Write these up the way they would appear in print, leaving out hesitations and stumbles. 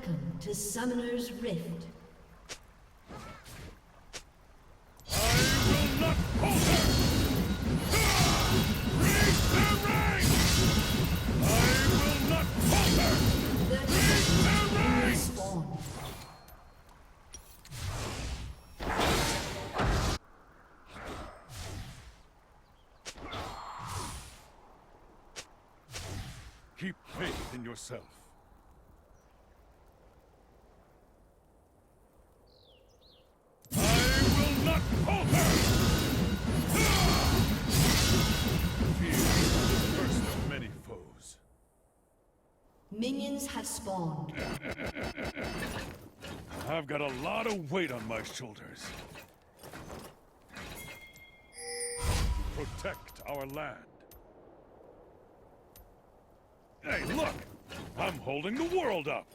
Welcome to Summoner's Rift. I will not falter! Raise the rank! I will not falter! Raise the rank! Spawn. Keep faith in yourself. I will not falter! Fear is the first of many foes. Minions have spawned. I've got a lot of weight on my shoulders. Protect our land. Hey, look! I'm holding the world up!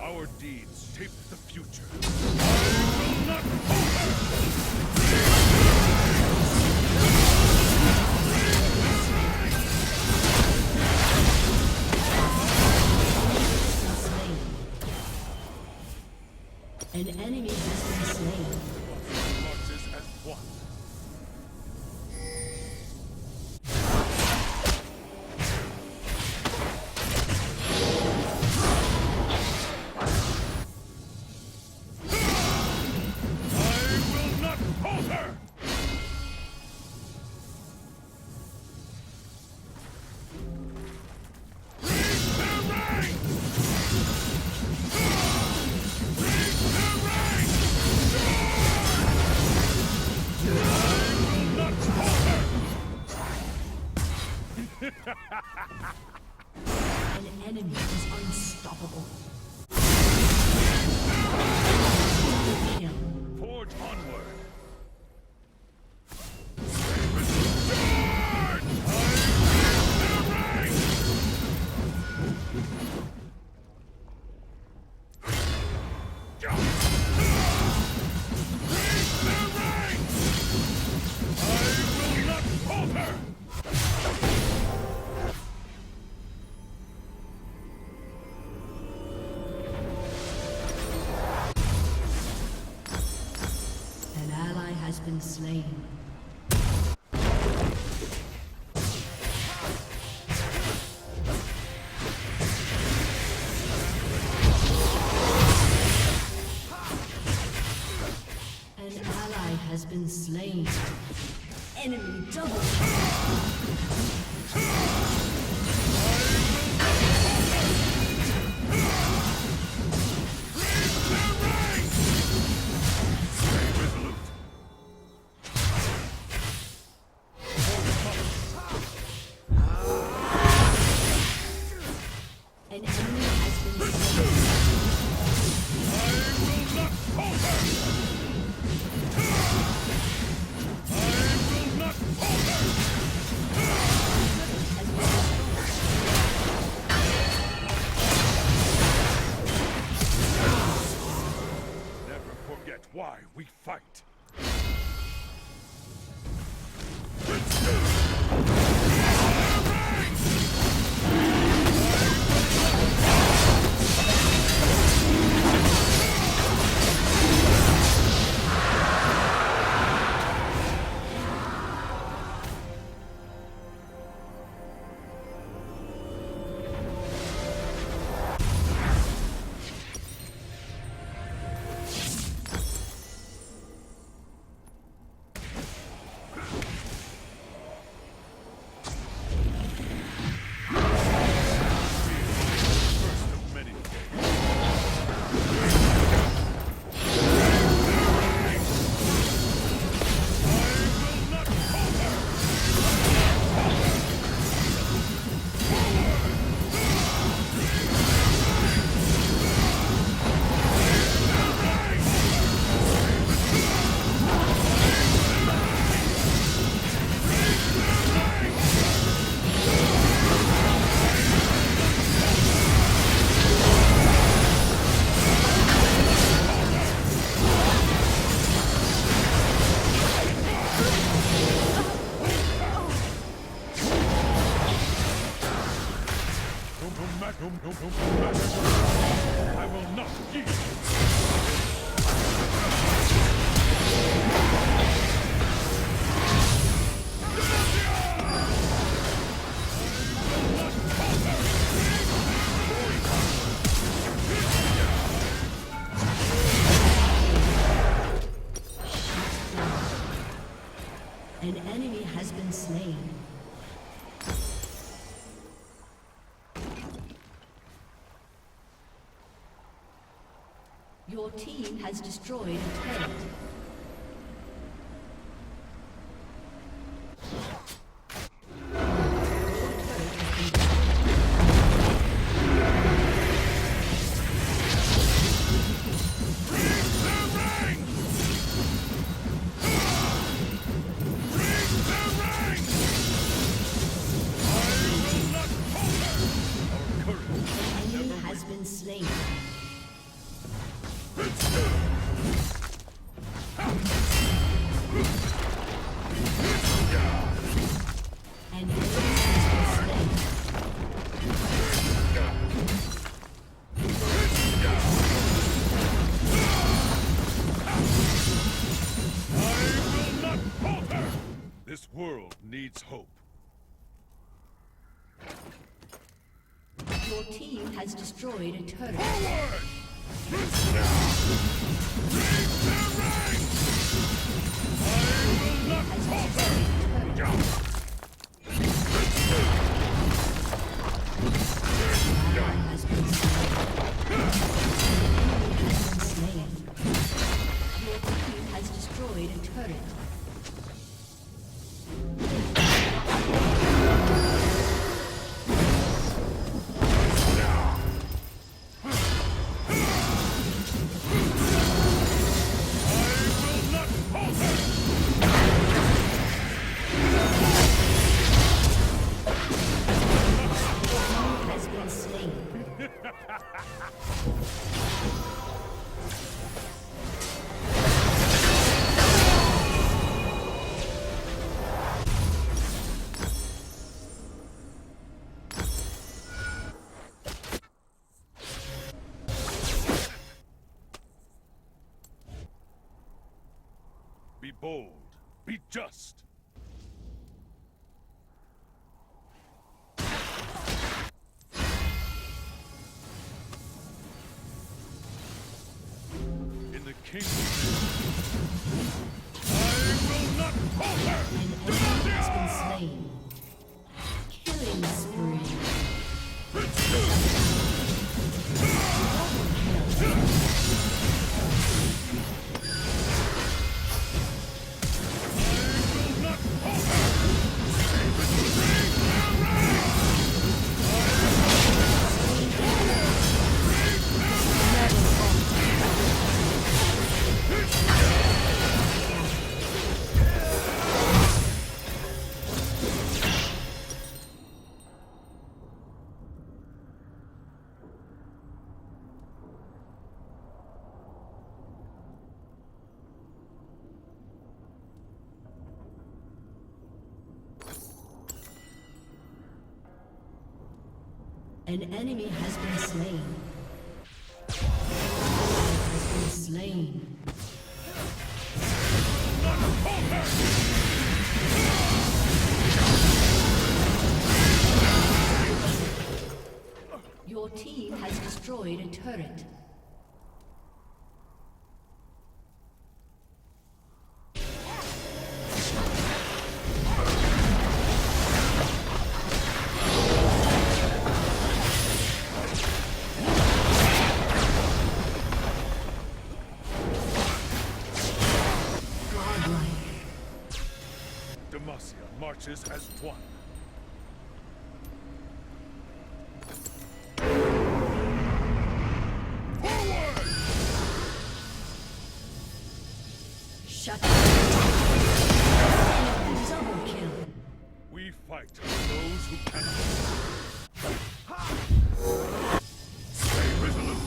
Our deeds shape the future. I will not An enemy has been slain. forces as one. An enemy is unstoppable. Forge onward. been slain. An ally has been slain. Enemy double An enemy has been Never forget why we fight. I will not yield. An enemy has been slain. Your team has destroyed a turret. Slain. And this world needs hope. Your team has destroyed a turret. Forward! Has been slain. Your team has destroyed a turret. Be bold. be just. In the king's name, I will not falter! An enemy has been slain. Killing spree. An enemy has been slain. Has been slain. Your team has destroyed a turret. Demacia marches as one. Forward! Shut down. Double kill. We fight for those who cannot. Stay resolute.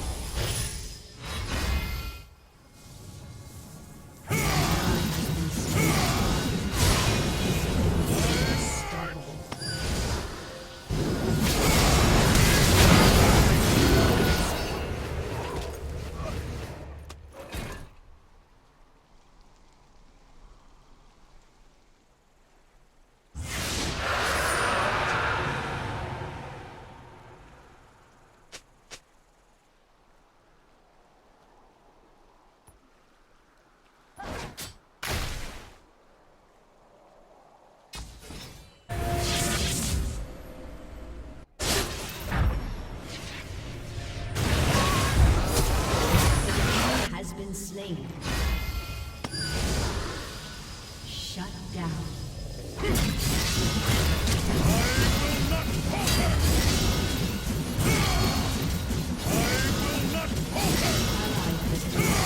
Slain. Shut down. I will not falter! I will not falter! Ally has been slain.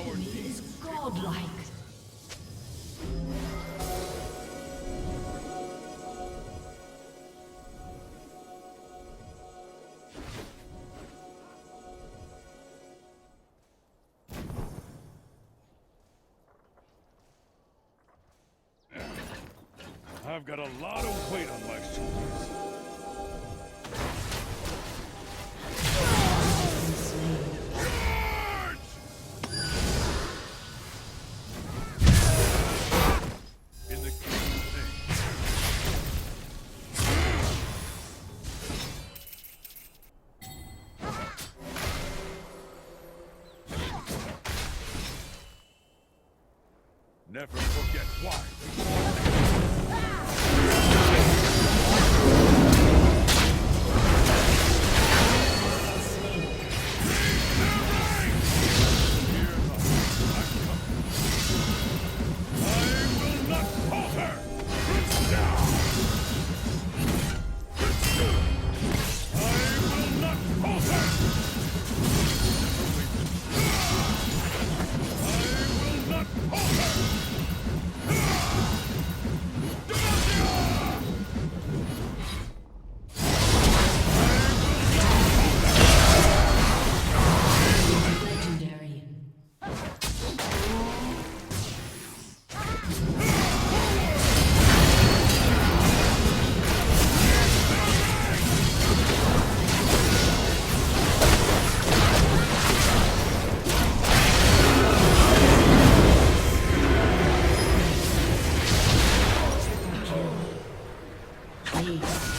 Raise their I've got a lot of weight on my shoulders. Charge! In the king's name. Never forget why. I will not falter! I will not falter! I will not falter! Legendary. Ace.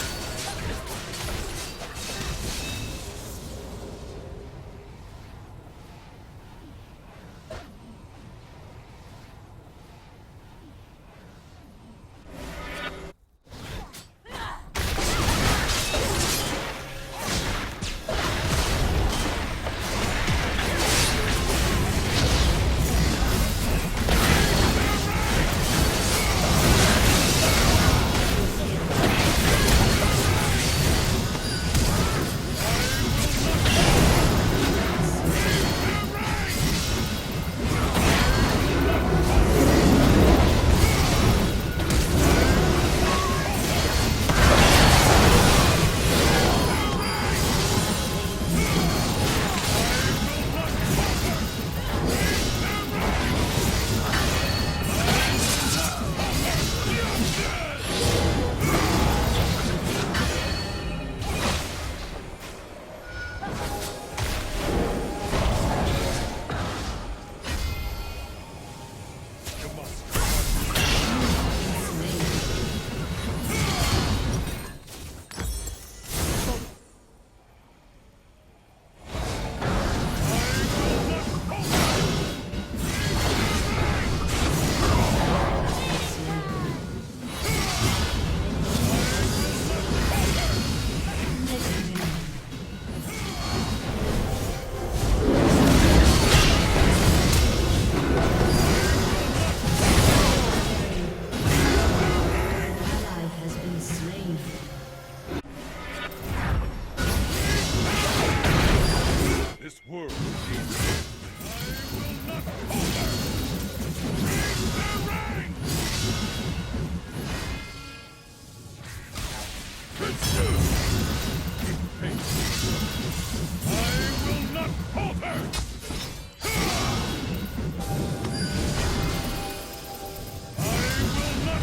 Ally has been slain. This world needs it. I will not falter! Keep pace. I will not falter! I will not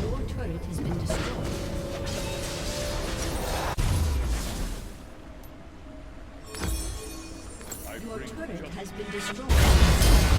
Your turret has been destroyed. Your turret has been destroyed.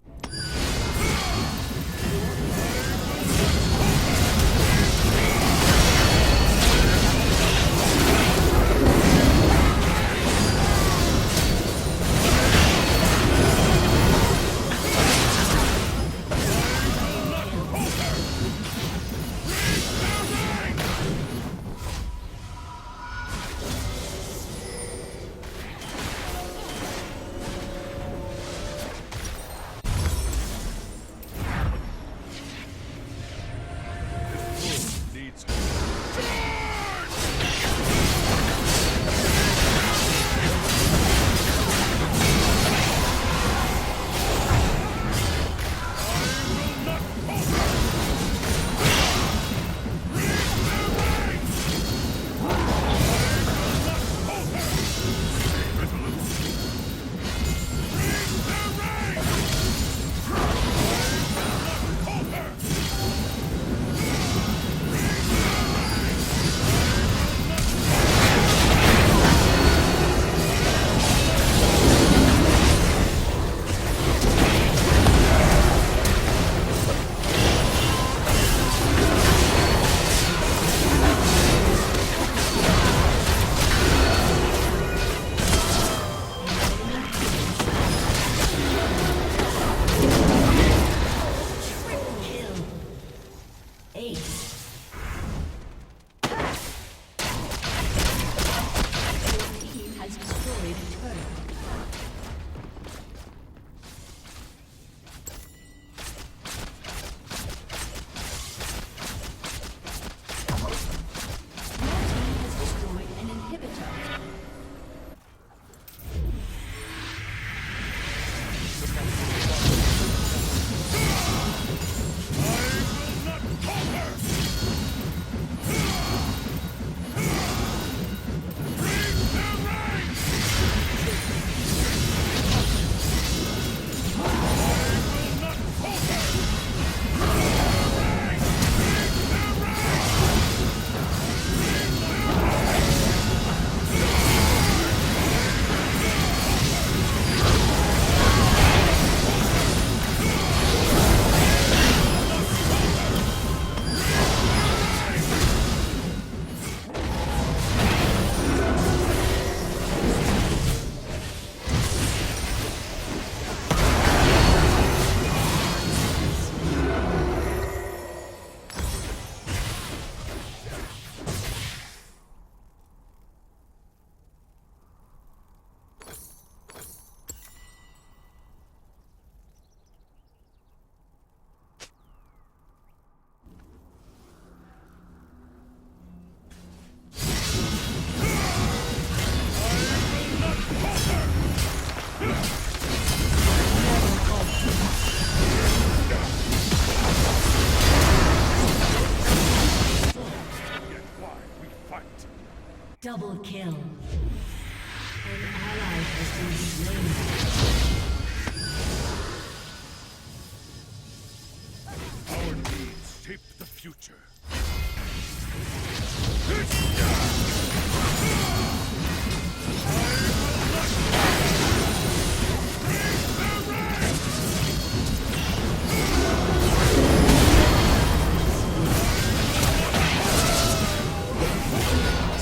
been slain. Our needs shape the future.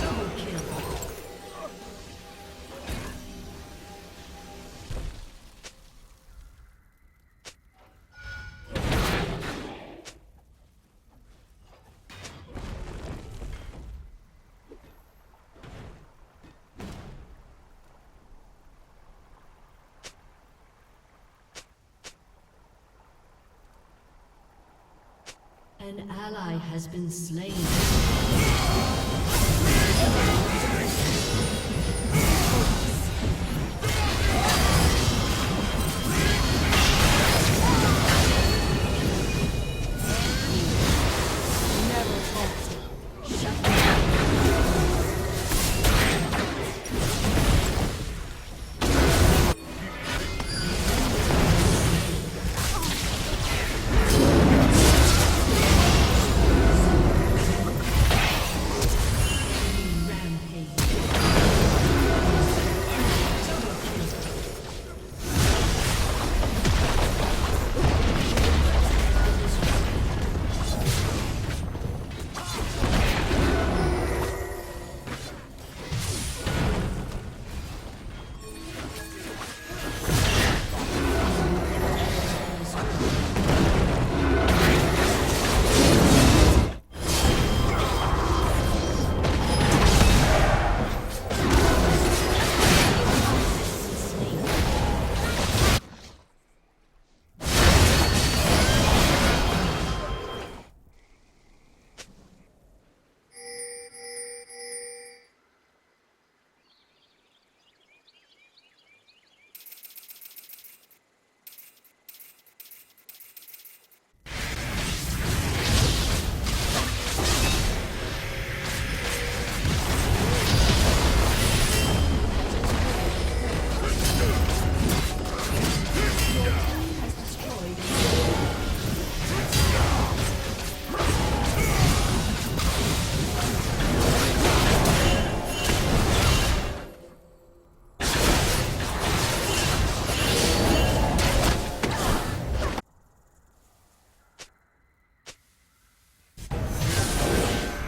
Double kill. An ally has been slain. Never halt. Shut down. Rampage. Double kill.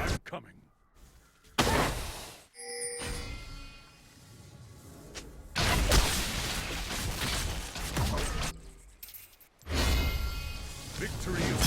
I'm coming. Victory is